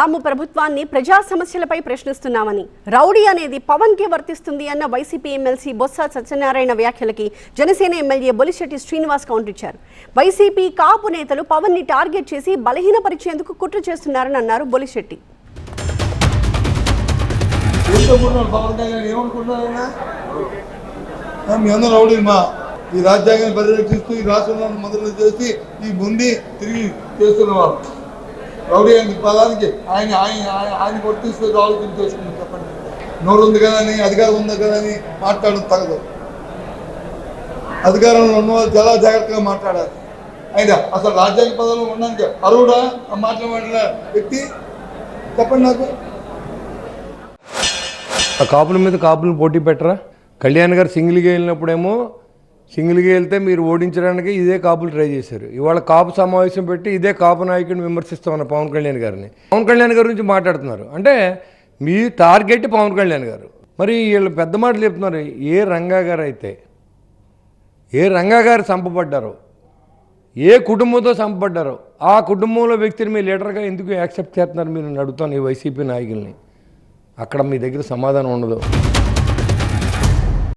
తాము ప్రభుత్వాన్ని ప్రజా సమస్యలపై ప్రశ్నిస్తున్నామని, రౌడీ అనేది పవన్ కే వర్తిస్తుంది అన్న వైసీపీ ఎమ్మెల్సీ బొత్స సత్యనారాయణ వ్యాఖ్యలకి జనసేన ఎమ్మెల్యే బొలిశెట్టి శ్రీనివాస్ కౌంటర్ ఇచ్చారు. వైసీపీ కాపు నేతలు పవన్ ని టార్గెట్ చేసి బలహీనపరిచేందుకు కుట్ర చేస్తున్నారని అన్నారు బొలిశెట్టి. ఈ రాజ్యాంగాన్ని పరిరక్షిస్తూ ఈ రాష్ట్రంలో మొదలు చేసి ఈ ముందు తిరిగి చేస్తున్నవారు రౌడీ అనే పదానికి ఆయన వర్తిస్తూ ఆలోచన చేసుకుని చెప్పండి. నోరు ఉంది కదా అని, అధికారం ఉంది కదా అని మాట్లాడడం తగదు. అధికారంలో ఉన్న వాళ్ళు చాలా జాగ్రత్తగా మాట్లాడాలి. అయినా అసలు రాజ్యాంగ పదంలో ఉండడానికి అరువుడా మాట్లాడిన వ్యక్తి చెప్పండి నాకు. కాపుల మీద కాపులను పోటీ పెట్టరా? కళ్యాణ్ గారు సింగిల్గా వెళ్ళినప్పుడేమో సింగిల్గా వెళ్తే మీరు ఓడించడానికి ఇదే కాపులు ట్రై చేశారు. ఇవాళ కాపు సమావేశం పెట్టి ఇదే కాపు నాయకుడిని విమర్శిస్తామన్నారు పవన్ కళ్యాణ్ గారిని. పవన్ కళ్యాణ్ గారి గురించి మాట్లాడుతున్నారు అంటే మీ టార్గెట్ పవన్ కళ్యాణ్ గారు. మరి వీళ్ళు పెద్ద మాటలు చెప్తున్నారు. ఏ రంగా గారు అయితే ఏ రంగా గారు చంపబడ్డారో, ఏ కుటుంబంతో చంపబడ్డారో ఆ కుటుంబంలో వ్యక్తిని మీ లీడర్గా ఎందుకు యాక్సెప్ట్ చేస్తున్నారు మీరు అడుగుతాను ఈ వైసీపీ నాయకుల్ని. అక్కడ మీ దగ్గర సమాధానం ఉండదు.